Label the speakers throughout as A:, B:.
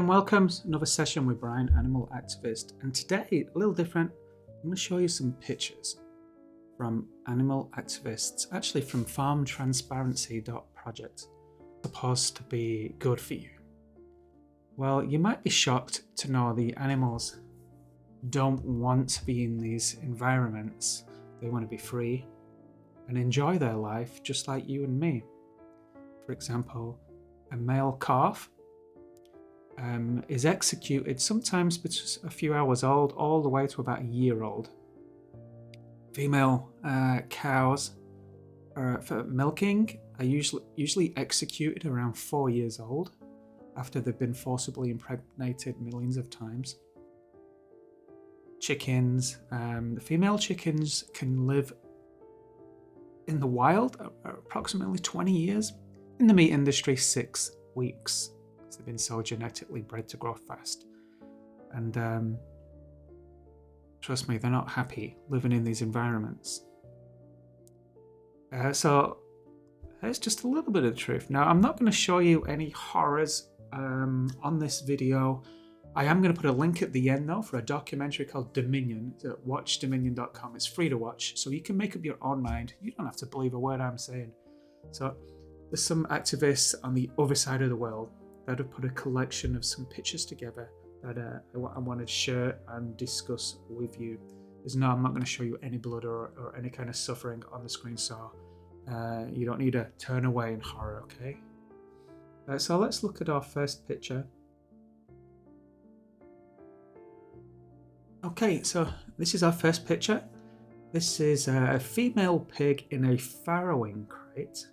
A: and welcome to another session with Brian, animal activist. And today, a little different, I'm going to show you some pictures from animal activists, actually from farmtransparency.project. Supposed to be good for you. Well, you might be shocked to know the animals don't want to be in these environments. They want to be free and enjoy their life just like you and me. For example, a male calf is executed sometimes between a few hours old all the way to about a year old. Female cows for milking are usually executed around 4 years old after they've been forcibly impregnated millions of times. Chickens, the female chickens can live in the wild approximately 20 years. In the meat industry, 6 weeks. They've been so genetically bred to grow fast. And trust me, they're not happy living in these environments. So there's just a little bit of the truth. Now, I'm not going to show you any horrors on this video. I am going to put a link at the end though for a documentary called Dominion. It's at watchdominion.com. It's free to watch, so you can make up your own mind. You don't have to believe a word I'm saying. So there's some activists on the other side of the world that have put a collection of some pictures together that I want to share and discuss with you. I'm not going to show you any blood or any kind of suffering on the screen, so you don't need to turn away in horror, okay? So let's look at our first picture. Okay, so this is our first picture. This is a female pig in a farrowing crate.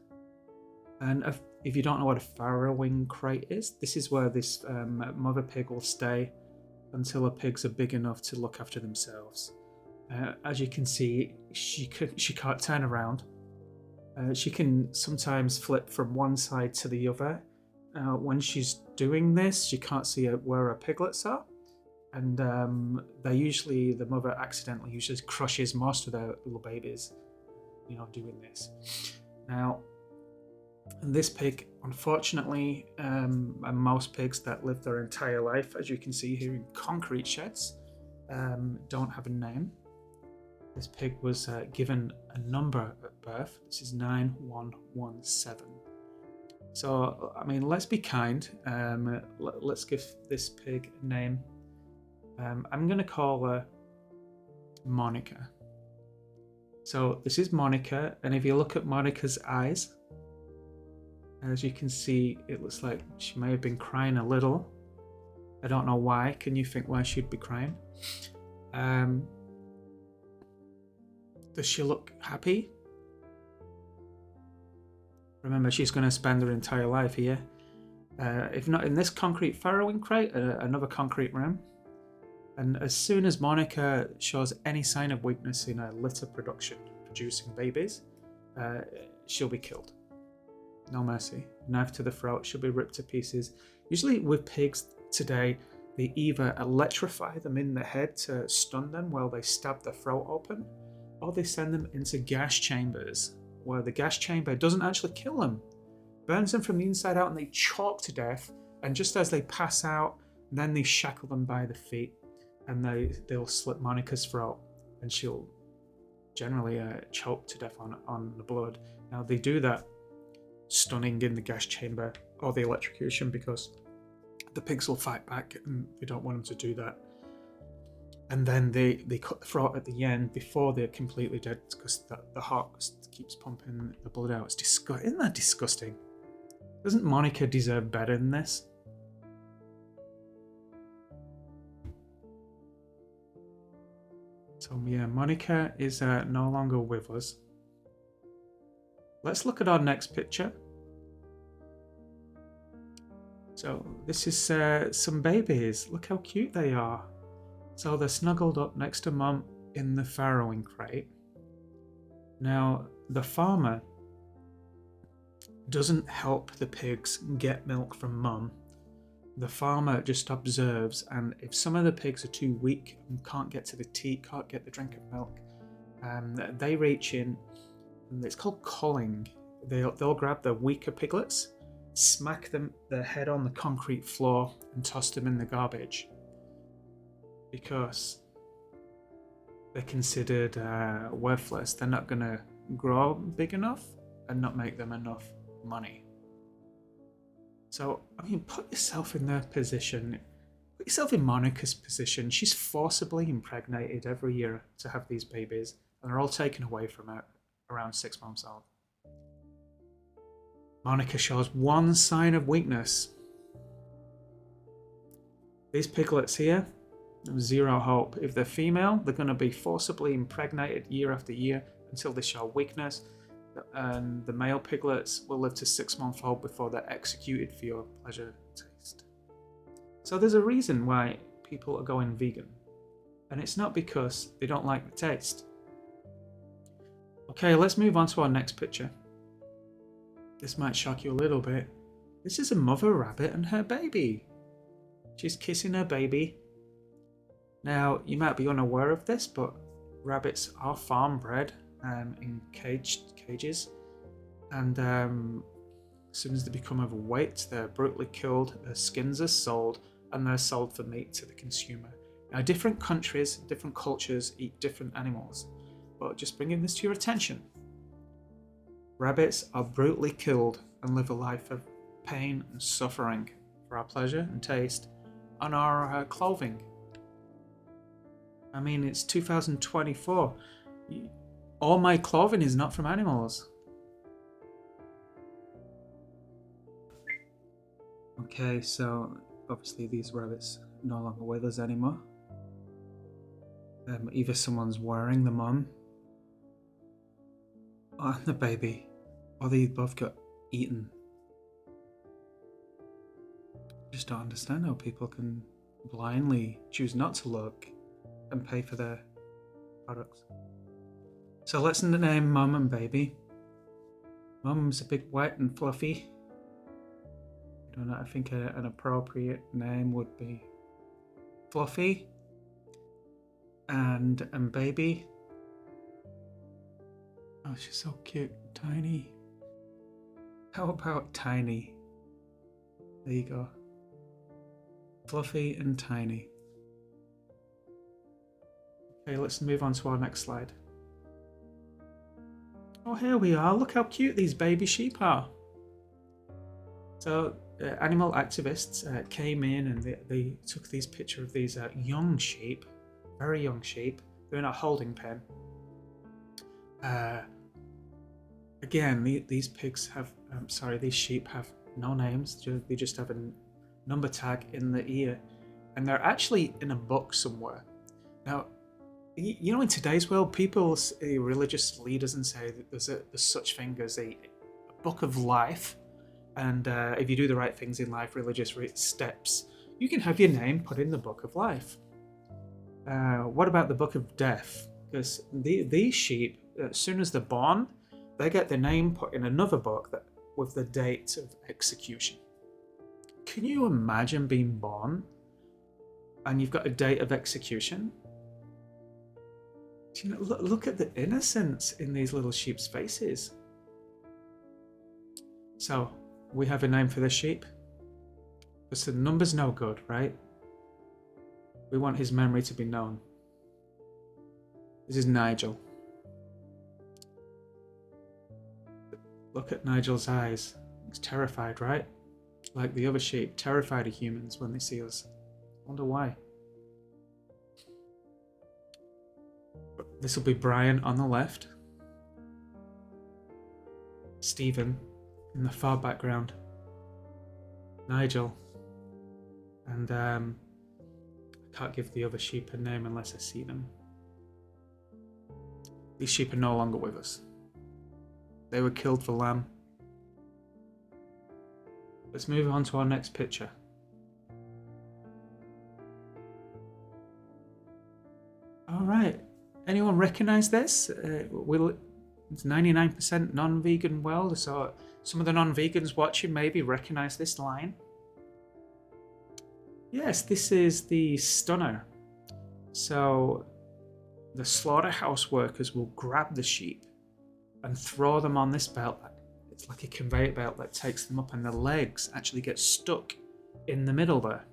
A: And if you don't know what a farrowing crate is, this is where this mother pig will stay until her pigs are big enough to look after themselves. As you can see, she can't turn around. She can sometimes flip from one side to the other. When she's doing this, she can't see where her piglets are. And the mother accidentally usually crushes most of their little babies, doing this. Now, this pig, unfortunately, and most pigs that live their entire life, as you can see here in concrete sheds, don't have a name. This pig was given a number at birth. This is 9117. So, I mean, let's be kind. Let's give this pig a name. I'm going to call her Monica. So this is Monica, and if you look at Monica's eyes, as you can see, it looks like she may have been crying a little. I don't know why. Can you think why she'd be crying? Does she look happy? Remember, she's going to spend her entire life here. If not in this concrete farrowing crate, another concrete room. And as soon as Monica shows any sign of weakness in her litter production, producing babies, she'll be killed. No mercy. Knife to the throat, she'll be ripped to pieces. Usually with pigs today, they either electrify them in the head to stun them while they stab the throat open, or they send them into gas chambers, where the gas chamber doesn't actually kill them, burns them from the inside out, and they choke to death. And just as they pass out, then they shackle them by the feet, and they'll slit Monica's throat, and she'll generally choke to death on the blood. Now they do that stunning in the gas chamber or the electrocution because the pigs will fight back, and we don't want them to do that. And then they cut the throat at the end before they're completely dead because the heart keeps pumping the blood out. It's disgusting. Isn't that disgusting? Doesn't Monica deserve better than this? So yeah, Monica is no longer with us. Let's look at our next picture. So this is some babies. Look how cute they are. So they're snuggled up next to mum in the farrowing crate. Now, the farmer doesn't help the pigs get milk from mum. The farmer just observes, and if some of the pigs are too weak and can't get to the teat, can't get the drink of milk, they reach in, and it's called culling. They'll grab the weaker piglets smack their head on the concrete floor and toss them in the garbage because they're considered worthless. They're not going to grow big enough and not make them enough money. So, I mean, put yourself in their position. Put yourself in Monica's position. She's forcibly impregnated every year to have these babies, and they're all taken away from her around 6 months old. Monica shows one sign of weakness. These piglets here, zero hope. If they're female, they're going to be forcibly impregnated year after year until they show weakness, and the male piglets will live to 6 months old before they're executed for your pleasure taste. So there's a reason why people are going vegan, and it's not because they don't like the taste. Okay, let's move on to our next picture. This might shock you a little bit. This is a mother rabbit and her baby. She's kissing her baby. Now, you might be unaware of this, but rabbits are farm bred in cages. And as soon as they become overweight, they're brutally killed, their skins are sold, and they're sold for meat to the consumer. Now, different countries, different cultures eat different animals. But just bringing this to your attention. Rabbits are brutally killed and live a life of pain and suffering for our pleasure and taste on our clothing. I mean, it's 2024. All my clothing is not from animals. Okay, so obviously these rabbits are no longer with us anymore. Either someone's wearing the mum or the baby, or they both got eaten. I just don't understand how people can blindly choose not to look and pay for their products. So let's name mum and baby. Mum's a bit white and fluffy. I don't know, I think an appropriate name would be Fluffy. And baby. Oh, she's so cute. Tiny. How about Tiny? There you go. Fluffy and Tiny. Okay, let's move on to our next slide. Oh, here we are. Look how cute these baby sheep are. So, animal activists came in and they took these pictures of these young sheep, very young sheep. They're in a holding pen. Again, these pigs have, these sheep have no names. They just have a number tag in the ear, and they're actually in a book somewhere. Now, you know, in today's world, people, religious leaders, and say that there's such thing as a book of life, and if you do the right things in life, religious steps, you can have your name put in the book of life. What about the book of death? Because these sheep, as soon as they're born, they get their name put in another book with the date of execution. Can you imagine being born and you've got a date of execution? You know, look at the innocence in these little sheep's faces. So, we have a name for this sheep. Because the number's no good, right? We want his memory to be known. This is Nigel. Look at Nigel's eyes. He's terrified, right? Like the other sheep, terrified of humans when they see us. I wonder why. This will be Brian on the left. Stephen in the far background. Nigel. And I can't give the other sheep a name unless I see them. These sheep are no longer with us. They were killed for lamb. Let's move on to our next picture. Alright, anyone recognize this? It's 99% non-vegan world, so some of the non-vegans watching maybe recognize this line. Yes, this is the stunner. So the slaughterhouse workers will grab the sheep and throw them on this belt. It's like a conveyor belt that takes them up, and the legs actually get stuck in the middle there.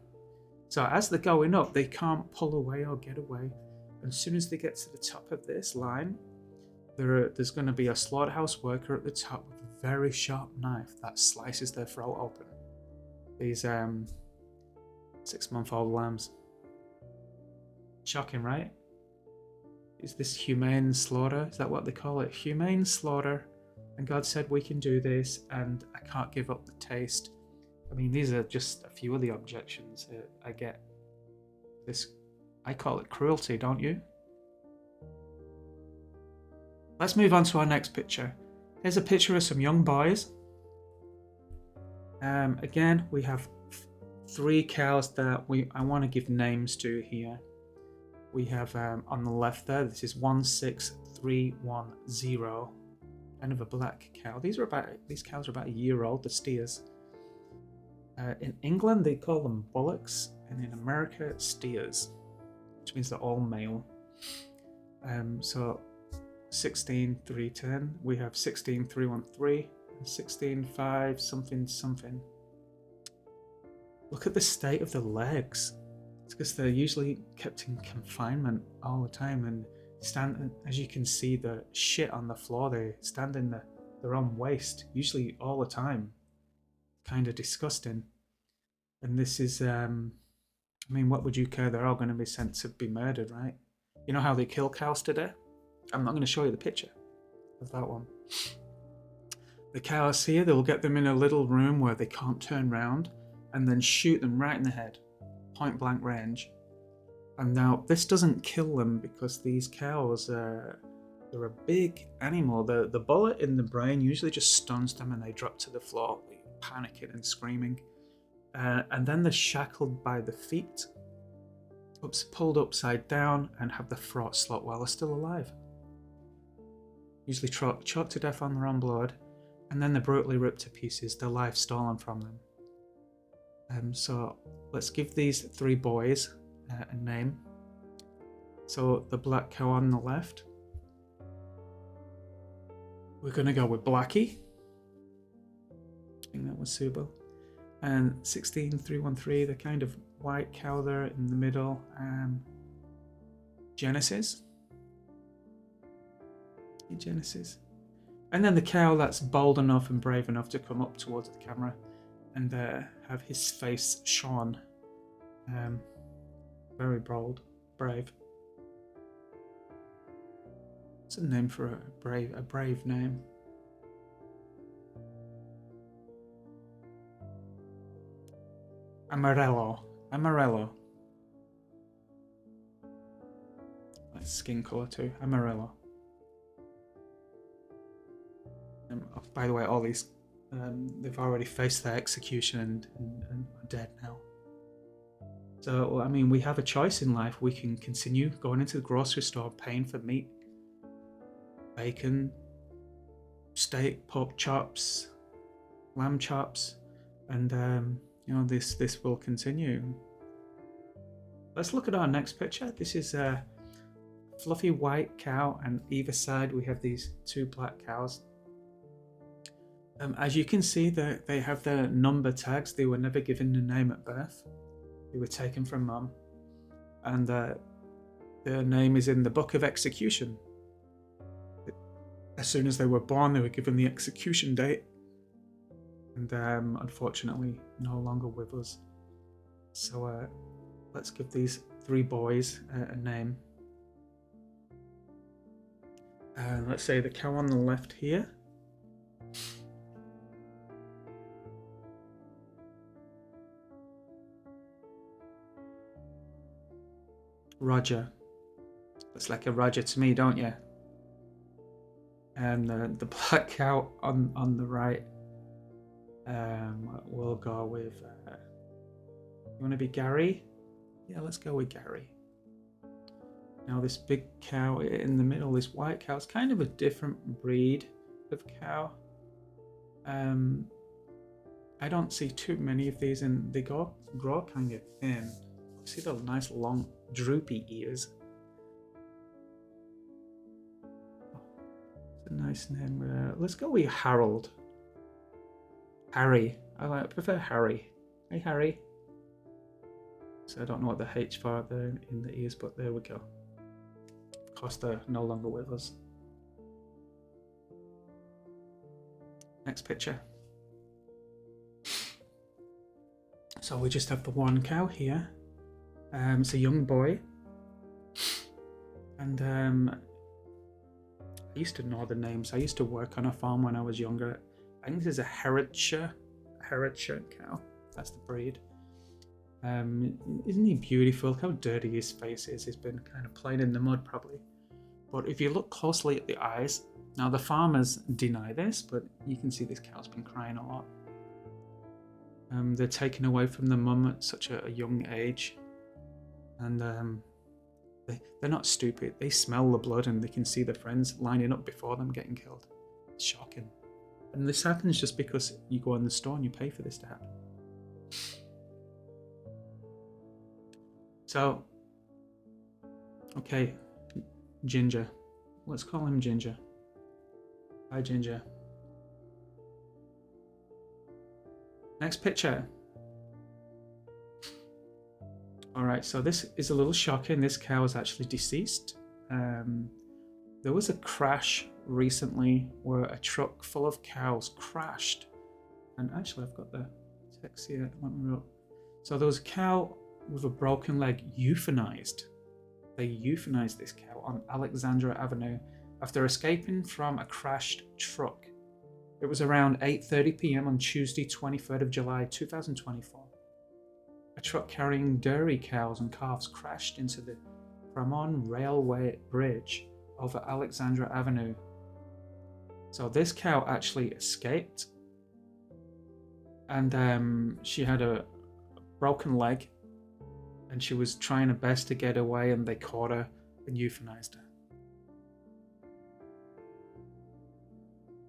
A: So as they're going up, they can't pull away or get away. And as soon as they get to the top of this line, there's going to be a slaughterhouse worker at the top with a very sharp knife that slices their throat open. These 6-month-old lambs. Shocking, right? Is this humane slaughter? Is that what they call it? Humane slaughter. And God said we can do this, and I can't give up the taste. I mean, these are just a few of the objections I get. I call it cruelty, don't you? Let's move on to our next picture. Here's a picture of some young boys. Again, we have 3 cows that I want to give names to here. We have on the left there, this is 16310, kind of a black cow. These cows are about a year old, the steers. In England, they call them bullocks, and in America, steers, which means they're all male. So 16310, we have 16313, and 165 something something. Look at the state of the legs. It's because they're usually kept in confinement all the time, and as you can see, the shit on the floor, they stand in their own waste, usually all the time. Kind of disgusting. And this is, I mean, what would you care? They're all going to be sent to be murdered, right? You know how they kill cows today? I'm not going to show you the picture of that one. The cows here, they'll get them in a little room where they can't turn round, and then shoot them right in the head, point blank range. And now this doesn't kill them because these cows, they're a big animal. The bullet in the brain usually just stuns them and they drop to the floor, panicking and screaming. And then they're shackled by the feet, pulled upside down, and have the throat slit while they're still alive. Usually choked to death on their own blood, and then they're brutally ripped to pieces, their life stolen from them. So let's give these 3 boys a name. So the black cow on the left, we're going to go with Blackie. I think that was suitable. And 16313, the kind of white cow there in the middle, Genesis. And then the cow that's bold enough and brave enough to come up towards the camera and have his face shone. Very bold, brave. It's a name for a brave name. Amarillo. That's skin color too. Amarillo. By the way, all these, they've already faced their execution and are dead now. So, I mean, we have a choice in life. We can continue going into the grocery store, paying for meat, bacon, steak, pork chops, lamb chops, and you know, this will continue. Let's look at our next picture. This is a fluffy white cow, and either side we have these 2 black cows. As you can see, they have their number tags. They were never given a name at birth. They were taken from mum, and their name is in the book of execution. As soon as they were born, they were given the execution date, and unfortunately no longer with us. So let's give these 3 boys a name. Let's say the cow on the left here. Roger. Looks like a Roger to me, don't you? And the black cow on the right, we'll go with, you want to be Gary? Yeah, let's go with Gary. Now this big cow in the middle, this white cow, is kind of a different breed of cow. I don't see too many of these, and they grow kind of thin. See the nice long droopy ears. It's a nice name. Let's go with Harold. Harry. I prefer Harry. Hey, Harry. So I don't know what the H bar there in the ears, but there we go. Of course, they're no longer with us. Next picture. So we just have the one cow here. It's a young boy. And I used to know the names. I used to work on a farm when I was younger. I think this is a Herefordshire cow. That's the breed. Isn't he beautiful? Look how dirty his face is. He's been kind of playing in the mud probably. But if you look closely at the eyes, now the farmers deny this, but you can see this cow's been crying a lot. They're taken away from the mum at such a young age. And they're not stupid. They smell the blood and they can see their friends lining up before them getting killed. It's shocking. And this happens just because you go in the store and you pay for this to happen. So, okay, Ginger. Let's call him Ginger. Hi, Ginger. Next picture. Alright, so this is a little shocking. This cow is actually deceased. There was a crash recently where a truck full of cows crashed. And actually, I've got the text here. Let me look. So there was a cow with a broken leg euthanized. They euthanized this cow on Alexandra Avenue after escaping from a crashed truck. It was around 8:30 p.m. on Tuesday, 23rd of July, 2024. A truck carrying dairy cows and calves crashed into the Fremont Railway Bridge over Alexandra Avenue. So this cow actually escaped, and she had a broken leg, and she was trying her best to get away, and they caught her and euthanized her.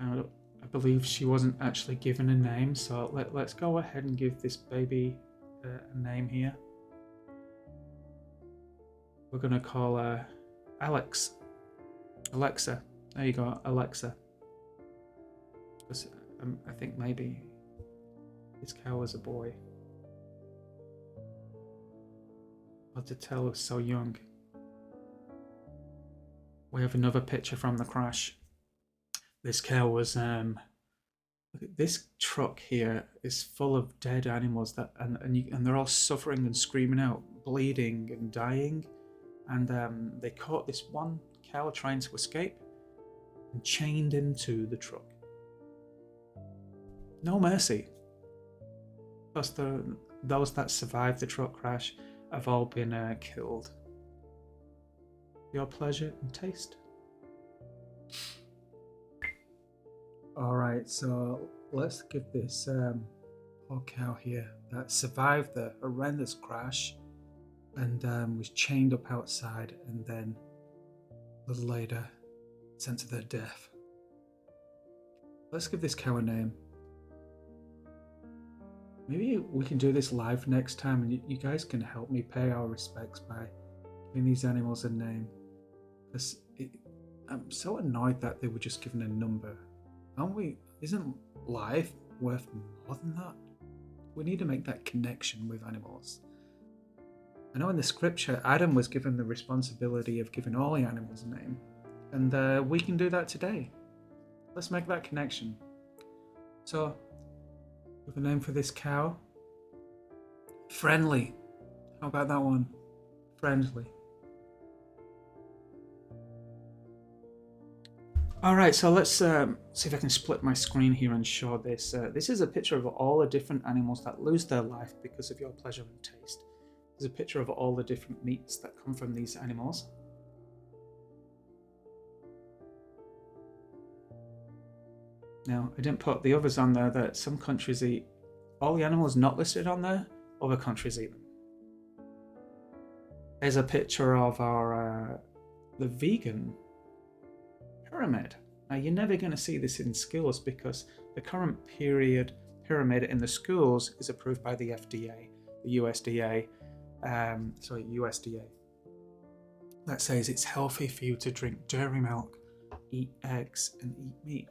A: I believe she wasn't actually given a name, so let's go ahead and give this baby a name here. We're going to call her Alexa. There you go, Alexa. Because I think maybe this cow was a boy. Hard to tell, it was so young. We have another picture from the crash. This cow was this truck here is full of dead animals and they're all suffering and screaming out, bleeding and dying. And they caught this one cow trying to escape and chained into the truck. No mercy. Plus, those that survived the truck crash have all been killed. Your pleasure and taste. Alright, so let's give this poor cow here that survived the horrendous crash and was chained up outside and then a little later sent to their death. Let's give this cow a name. Maybe we can do this live next time and you guys can help me pay our respects by giving these animals a name. Because I'm so annoyed that they were just given a number. Aren't we? Isn't life worth more than that? We need to make that connection with animals. I know in the scripture, Adam was given the responsibility of giving all the animals a name. And we can do that today. Let's make that connection. So, with a name for this cow. Friendly. How about that one? Friendly. Alright, so let's see if I can split my screen here and show this. This is a picture of all the different animals that lose their life because of your pleasure and taste. There's a picture of all the different meats that come from these animals. Now, I didn't put the others on there that some countries eat. All the animals not listed on there, other countries eat them. There's a picture of our the vegan pyramid. Now, you're never going to see this in schools because the current pyramid in the schools is approved by the FDA, the USDA. USDA. That says it's healthy for you to drink dairy milk, eat eggs, and eat meat.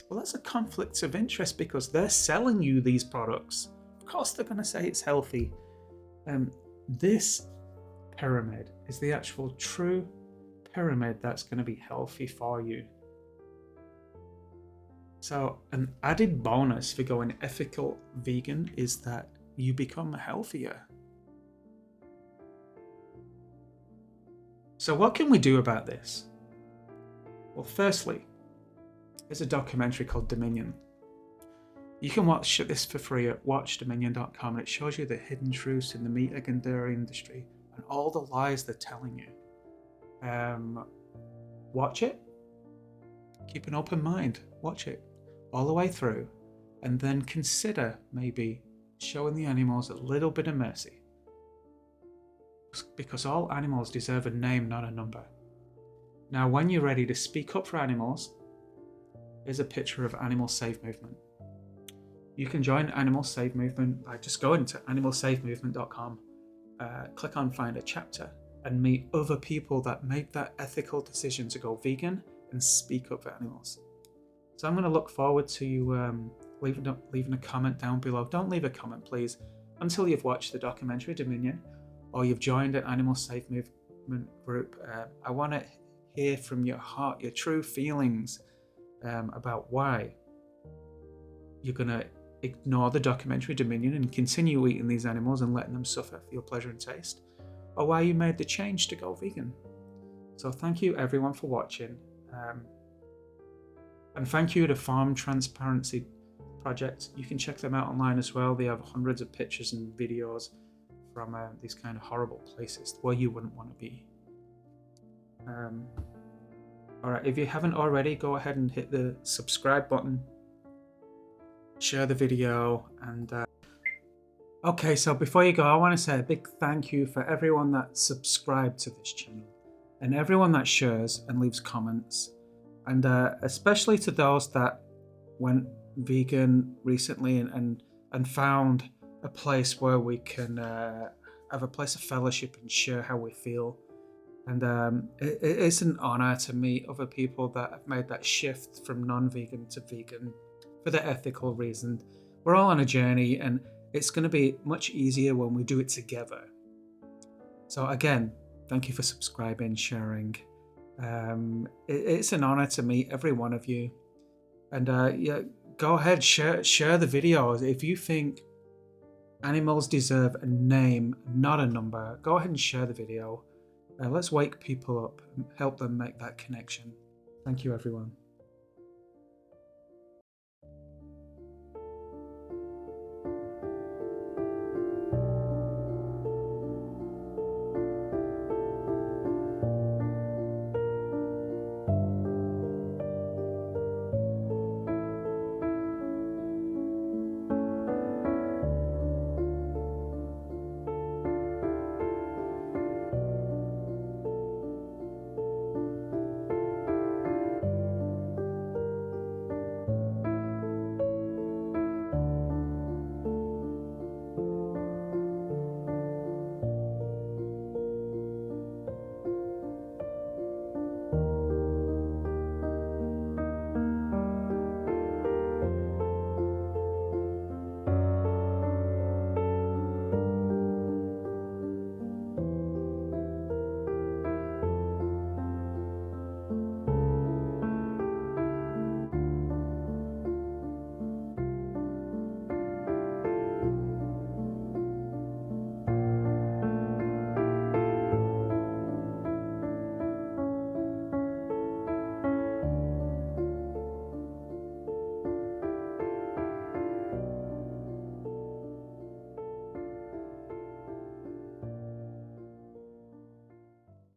A: Well, that's a conflict of interest because they're selling you these products. Of course they're going to say it's healthy. This pyramid is the actual true pyramid that's going to be healthy for you. So an added bonus for going ethical vegan is that you become healthier. So what can we do about this? Well, firstly, there's a documentary called Dominion. You can watch this for free at watchdominion.com, and it shows you the hidden truths in the meat and dairy industry and all the lies they're telling you. Watch it. Keep an open mind. Watch it all the way through, and then consider maybe showing the animals a little bit of mercy. Because all animals deserve a name, not a number. Now, when you're ready to speak up for animals, here's a picture of Animal Save Movement. You can join Animal Save Movement by just going to animalsavemovement.com, click on Find a Chapter, and meet other people that make that ethical decision to go vegan and speak up for animals. So I'm going to look forward to you leaving a comment down below. Don't leave a comment, please, until you've watched the documentary Dominion or you've joined an Animal Save Movement group. I want to hear from your heart, your true feelings about why you're going to ignore the documentary Dominion and continue eating these animals and letting them suffer for your pleasure and taste, or why you made the change to go vegan. So thank you everyone for watching. And thank you to Farm Transparency Project. You can check them out online as well. They have hundreds of pictures and videos from these kind of horrible places where you wouldn't want to be. Alright, if you haven't already, go ahead and hit the subscribe button, share the video, and okay, so before you go, I want to say a big thank you for everyone that subscribed to this channel and everyone that shares and leaves comments. And especially to those that went vegan recently and found a place where we can have a place of fellowship and share how we feel. And it's an honor to meet other people that have made that shift from non-vegan to vegan for the ethical reason. We're all on a journey, and it's going to be much easier when we do it together. So again, thank you for subscribing, sharing. It's an honor to meet every one of you, and yeah, go ahead, share the videos. If you think animals deserve a name, not a number, go ahead and share the video. Let's wake people up and help them make that connection. Thank you everyone.